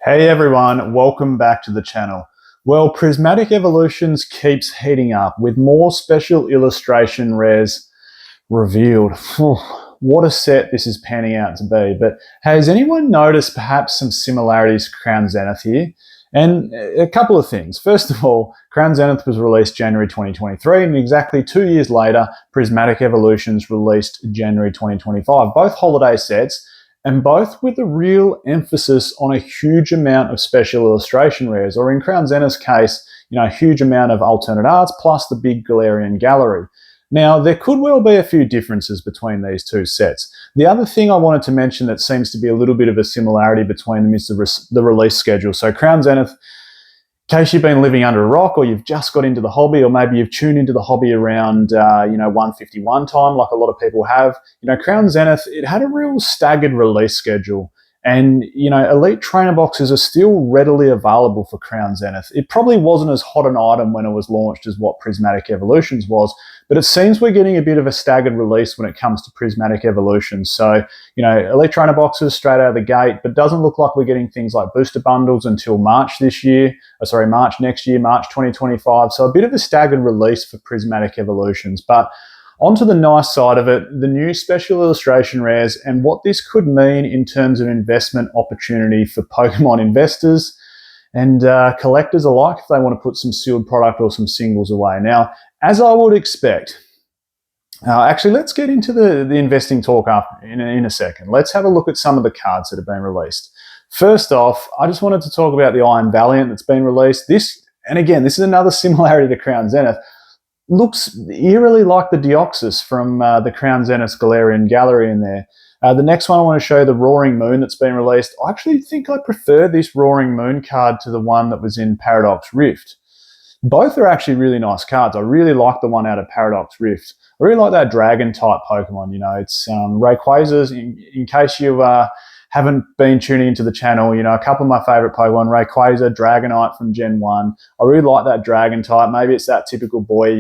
Hey everyone, welcome back to the channel. Well, Prismatic Evolutions keeps heating up with more special illustration rares revealed. What a set this is panning out to be. But has anyone noticed perhaps some similarities to Crown Zenith here? And a couple of things. First of all, Crown Zenith was released January 2023, and exactly 2 years later, Prismatic Evolutions released January 2025. Both holiday sets, and both with a real emphasis on a huge amount of special illustration rares, or in Crown Zenith's case, a huge amount of alternate arts plus the big Galarian gallery. Now, there could well be a few differences between these two sets. The other thing I wanted to mention that seems to be a little bit of a similarity between them is the release schedule. So Crown Zenith, in case you've been living under a rock or you've just got into the hobby, or maybe you've tuned into the hobby around 151 time like a lot of people have, Crown Zenith, it had a real staggered release schedule. And, Elite Trainer boxes are still readily available for Crown Zenith. It probably wasn't as hot an item when it was launched as what Prismatic Evolutions was, but it seems we're getting a bit of a staggered release when it comes to Prismatic Evolutions. So, Elite Trainer boxes straight out of the gate, but doesn't look like we're getting things like booster bundles until March next year, March 2025. So a bit of a staggered release for Prismatic Evolutions. But onto the nice side of it, the new special illustration rares and what this could mean in terms of investment opportunity for Pokemon investors and collectors alike if they want to put some sealed product or some singles away. Now, as I would expect, actually, let's get into the investing talk in a second. Let's have a look at some of the cards that have been released. First off, I just wanted to talk about the Iron Valiant that's been released. This is another similarity to Crown Zenith. Looks eerily like the Deoxys from the Crown Zenith's Galarian Gallery in there. The next one I want to show you, the Roaring Moon that's been released. I actually think I prefer this Roaring Moon card to the one that was in Paradox Rift. Both are actually really nice cards. I really like the one out of Paradox Rift. I really like that dragon type Pokemon. It's Rayquaza's. In case you haven't been tuning into the channel, a couple of my favorite Pokemon, Rayquaza, Dragonite from Gen 1. I really like that dragon type. Maybe it's that typical boy,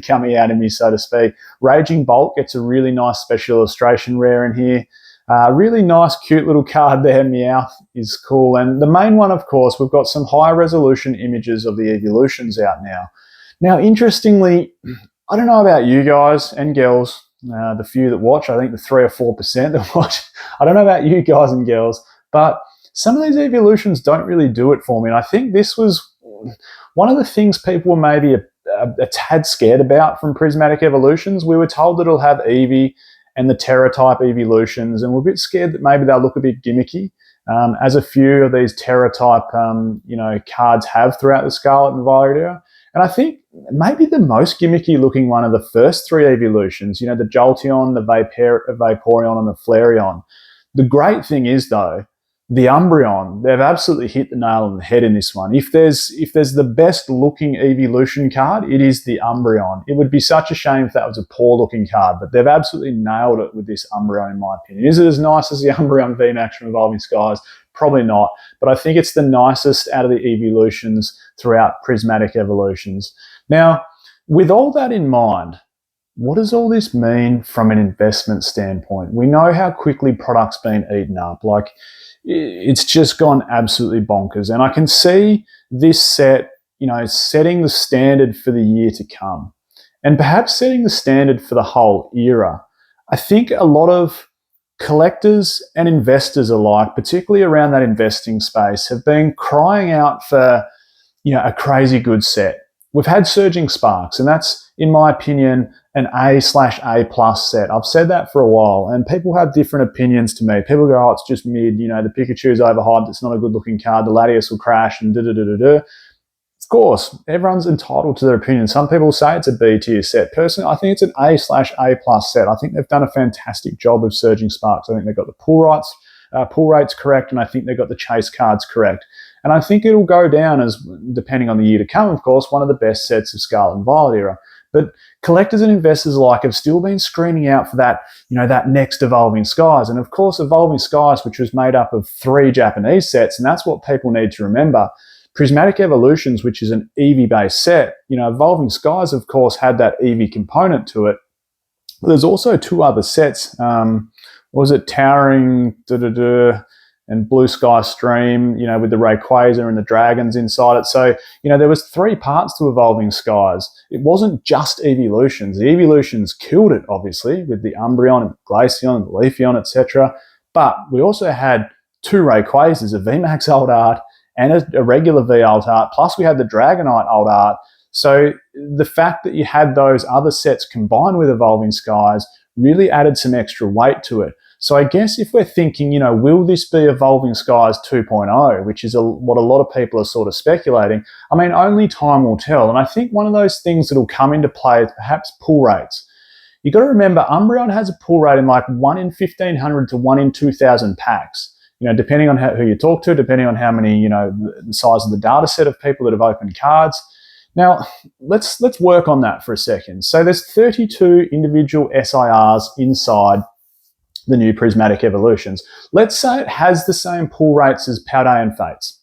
coming out of me, so to speak. Raging Bolt gets a really nice special illustration rare in here. Really nice, cute little card there. Meowth is cool. And the main one, of course, we've got some high resolution images of the evolutions out now. Now, interestingly, I don't know about you guys and girls, the few that watch, I think the 3 or 4% that watch. I don't know about you guys and girls, but some of these evolutions don't really do it for me. And I think this was one of the things people were maybe a tad scared about from Prismatic Evolutions. We were told that it'll have Eevee and the Terra type evolutions, and we're a bit scared that maybe they'll look a bit gimmicky, as a few of these Terra type cards have throughout the Scarlet and Violet era. And I think maybe the most gimmicky looking one of the first 3 evolutions, the Jolteon, the Vaporeon, and the Flareon. The great thing is, though, the Umbreon, they've absolutely hit the nail on the head in this one. If there's the best looking evolution card, it is the Umbreon. It would be such a shame if that was a poor looking card, but they've absolutely nailed it with this Umbreon, in my opinion. Is it as nice as the Umbreon VMAX from Evolving Skies? Probably not, but I think it's the nicest out of the evolutions throughout Prismatic Evolutions. Now, with all that in mind, what does all this mean from an investment standpoint? We know how quickly product's been eaten up. Like, it's just gone absolutely bonkers. And I can see this set, setting the standard for the year to come, and perhaps setting the standard for the whole era. I think a lot of collectors and investors alike, particularly around that investing space, have been crying out for, a crazy good set. We've had Surging Sparks, and that's, in my opinion, an A/A+ set. I've said that for a while, and people have different opinions to me. People go, oh, it's just mid, the Pikachu's overhyped, it's not a good looking card, the Latios will crash, and da-da-da-da-da. Of course, everyone's entitled to their opinion. Some people say it's a B tier set. Personally, I think it's an A/A+ set. I think they've done a fantastic job of Surging Sparks. I think they've got the pull rates correct, and I think they've got the chase cards correct. And I think it'll go down as, depending on the year to come, of course, one of the best sets of Scarlet and Violet era. But collectors and investors alike have still been screaming out for that, that next Evolving Skies. And of course, Evolving Skies, which was made up of 3 Japanese sets, and that's what people need to remember. Prismatic Evolutions, which is an Eevee-based set, Evolving Skies, of course, had that Eevee component to it. But there's also 2 other sets. Towering, and Blue Sky Stream, you know, with the Rayquaza and the dragons inside it. So, you know, there was 3 parts to Evolving Skies. It wasn't just evolutions. The evolutions killed it, obviously, with the Umbreon and Glaceon and Leafeon, etc. But we also had 2 Rayquazas, a VMAX Old Art and a regular V Old Art, plus we had the Dragonite Old Art. So the fact that you had those other sets combined with Evolving Skies really added some extra weight to it. So I guess if we're thinking, you know, will this be Evolving Skies 2.0, which is what a lot of people are sort of speculating, I mean, only time will tell. And I think one of those things that will come into play is perhaps pull rates. You've got to remember, Umbreon has a pull rate in like 1 in 1,500 to 1 in 2,000 packs. You know, depending on who you talk to, depending on how many, you know, the size of the data set of people that have opened cards. Now, let's work on that for a second. So there's 32 individual SIRs inside the new Prismatic Evolutions. Let's say it has the same pull rates as Paldean Fates.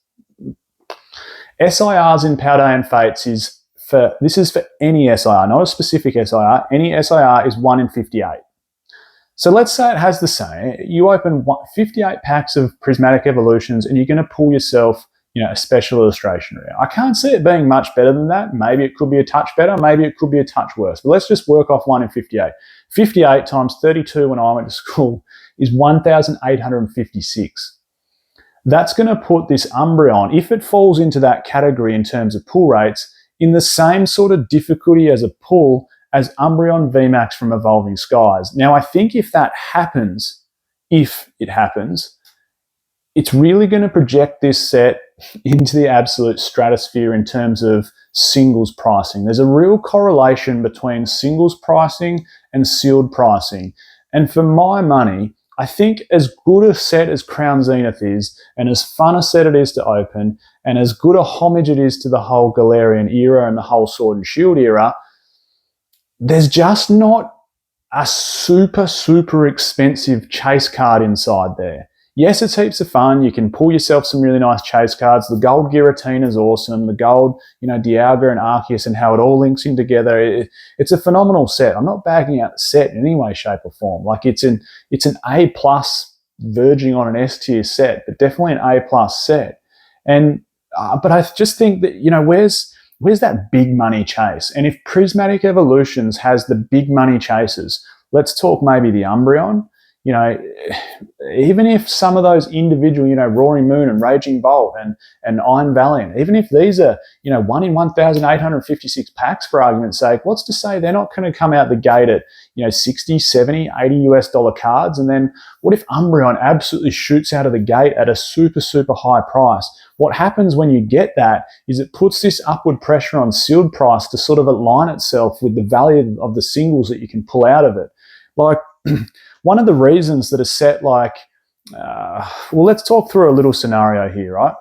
SIRs in Paldean Fates this is for any SIR, not a specific SIR. Any SIR is 1 in 58. So let's say it has the same. You open 58 packs of Prismatic Evolutions and you're going to pull yourself, you know, a special illustration rare. I can't see it being much better than that. Maybe it could be a touch better. Maybe it could be a touch worse. But let's just work off 1 in 58. 58 times 32 when I went to school is 1,856. That's going to put this Umbreon, if it falls into that category in terms of pull rates, in the same sort of difficulty as a pull as Umbreon VMAX from Evolving Skies. Now, I think if that happens, if it happens, it's really going to project this set into the absolute stratosphere in terms of singles pricing. There's a real correlation between singles pricing and sealed pricing. And for my money, I think as good a set as Crown Zenith is, and as fun a set it is to open, and as good a homage it is to the whole Galarian era and the whole Sword and Shield era, there's just not a super expensive chase card inside there. Yes, it's heaps of fun. You can pull yourself some really nice chase cards. The gold Giratina is awesome. The gold, you know, Dialga and Arceus and how it all links in together. It's a phenomenal set. I'm not bagging out the set in any way, shape or form. Like it's an A+ verging on an S tier set, but definitely an A+ set. And but I just think that, you know, where's that big money chase? And if Prismatic Evolutions has the big money chases, let's talk maybe the Umbreon. You know, even if some of those individual, you know, Roaring Moon and Raging Bolt and Iron Valiant, even if these are, you know, 1 in 1,856 packs for argument's sake, what's to say they're not going to come out the gate at, you know, 60, 70, 80 US dollar cards? And then what if Umbreon absolutely shoots out of the gate at a super high price? What happens when you get that is it puts this upward pressure on sealed price to sort of align itself with the value of the singles that you can pull out of it. Like, one of the reasons that a set like, well, let's talk through a little scenario here, right?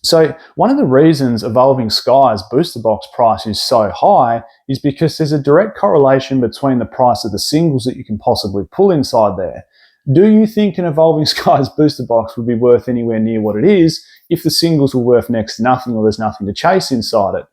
So one of the reasons Evolving Skies booster box price is so high is because there's a direct correlation between the price of the singles that you can possibly pull inside there. Do you think an Evolving Skies booster box would be worth anywhere near what it is if the singles were worth next to nothing or there's nothing to chase inside it?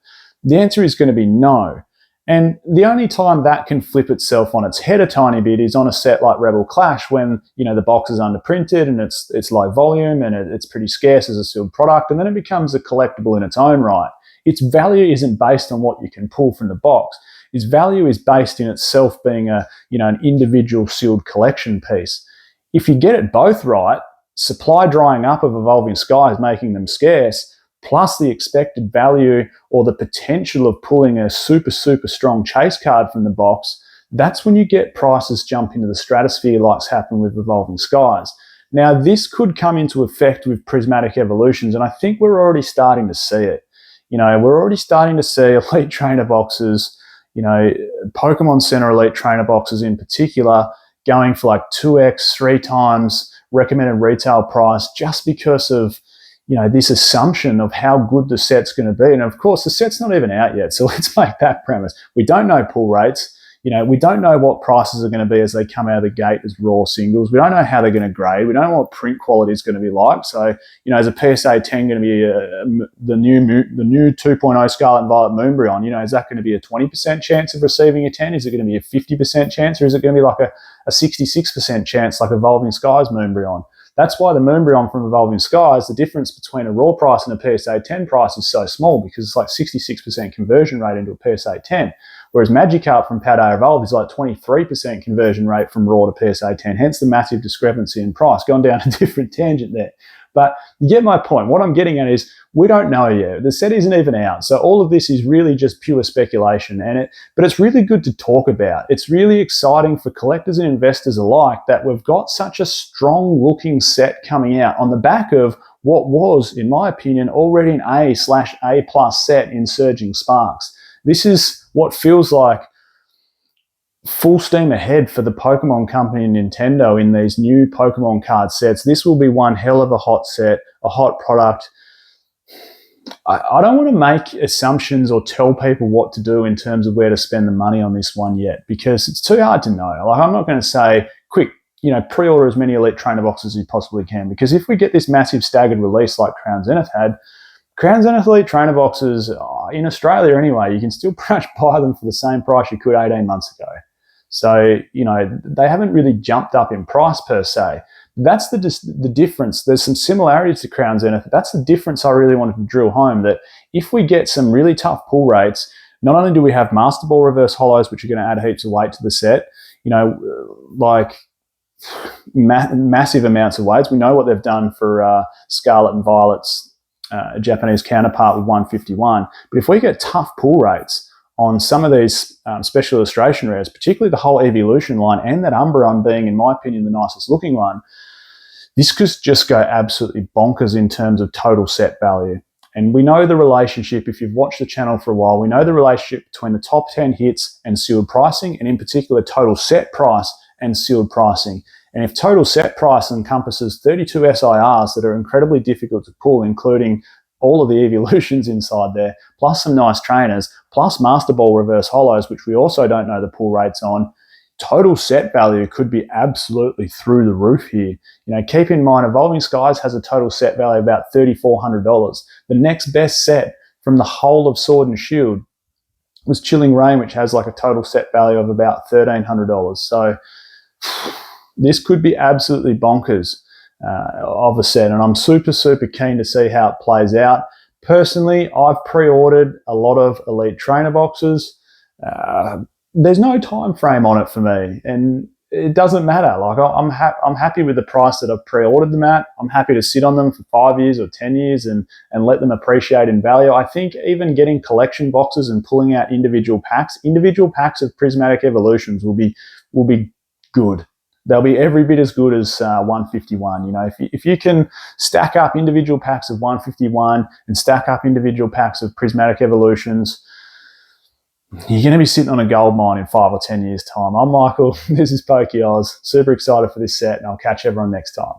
The answer is going to be no. And the only time that can flip itself on its head a tiny bit is on a set like Rebel Clash when, you know, the box is underprinted and it's low volume and it's pretty scarce as a sealed product, and then it becomes a collectible in its own right. Its value isn't based on what you can pull from the box. Its value is based in itself being a, you know, an individual sealed collection piece. If you get it both right, supply drying up of Evolving Skies making them scarce, plus the expected value or the potential of pulling a super strong chase card from the box, that's when you get prices jump into the stratosphere like's happened with Evolving Skies. Now, this could come into effect with Prismatic Evolutions, and I think we're already starting to see it. You know, we're already starting to see Elite Trainer boxes, you know, Pokemon Center Elite Trainer boxes in particular, going for like 2x, 3 times recommended retail price just because of, you know, this assumption of how good the set's going to be. And of course, the set's not even out yet. So let's make that premise. We don't know pull rates. You know, we don't know what prices are going to be as they come out of the gate as raw singles. We don't know how they're going to grade. We don't know what print quality is going to be like. So, you know, is a PSA 10 going to be the new 2.0 Scarlet and Violet Moonbreon? You know, is that going to be a 20% chance of receiving a 10? Is it going to be a 50% chance? Or is it going to be like a 66% chance like Evolving Skies Moonbreon? That's why the Moonbryon from Evolving Skies, the difference between a raw price and a PSA 10 price is so small, because it's like 66% conversion rate into a PSA 10. Whereas Magikarp from Paldea Evolve is like 23% conversion rate from raw to PSA 10, hence the massive discrepancy in price. Gone down a different tangent there. But you get my point. What I'm getting at is we don't know yet. The set isn't even out. So all of this is really just pure speculation. But it's really good to talk about. It's really exciting for collectors and investors alike that we've got such a strong looking set coming out on the back of what was, in my opinion, already an A/A+ set in Surging Sparks. This is what feels like full steam ahead for the Pokemon Company and Nintendo in these new Pokemon card sets. This will be one hell of a hot set, a hot product. I don't want to make assumptions or tell people what to do in terms of where to spend the money on this one yet, because it's too hard to know. Like, I'm not going to say, quick, pre-order as many Elite Trainer boxes as you possibly can, because if we get this massive staggered release like Crown Zenith had, Crown Zenith Elite Trainer boxes, in Australia anyway, you can still pretty much buy them for the same price you could 18 months ago. So, they haven't really jumped up in price per se. That's the difference. There's some similarities to Crown Zenith. That's the difference I really wanted to drill home, that if we get some really tough pull rates, not only do we have Master Ball reverse holos, which are going to add heaps of weight to the set, like massive amounts of weights. We know what they've done for Scarlet and Violet's Japanese counterpart with 151. But if we get tough pull rates on some of these special illustration rares, particularly the whole Evolution line and that Umbreon being, in my opinion, the nicest looking one, this could just go absolutely bonkers in terms of total set value. And we know the relationship, if you've watched the channel for a while, we know the relationship between the top 10 hits and sealed pricing, and in particular total set price and sealed pricing. And if total set price encompasses 32 SIRs that are incredibly difficult to pull, including all of the Evolutions inside there, plus some nice trainers, plus Master Ball reverse holos, which we also don't know the pull rates on, total set value could be absolutely through the roof here. Keep in mind, Evolving Skies has a total set value of about $3,400. The next best set from the whole of Sword and Shield was Chilling Reign, which has like a total set value of about $1,300. So this could be absolutely bonkers of a set, and I'm super, super keen to see how it plays out. Personally, I've pre-ordered a lot of Elite Trainer boxes. There's no time frame on it for me, and it doesn't matter. Like, I'm happy with the price that I've pre-ordered them at. I'm happy to sit on them for 5 years or 10 years and let them appreciate in value. I think even getting collection boxes and pulling out individual packs of Prismatic Evolutions will be good. They'll be every bit as good as 151. If you can stack up individual packs of 151 and stack up individual packs of Prismatic Evolutions, you're going to be sitting on a gold mine in 5 or 10 years' time. I'm Michael. This is PokeOz. Super excited for this set, and I'll catch everyone next time.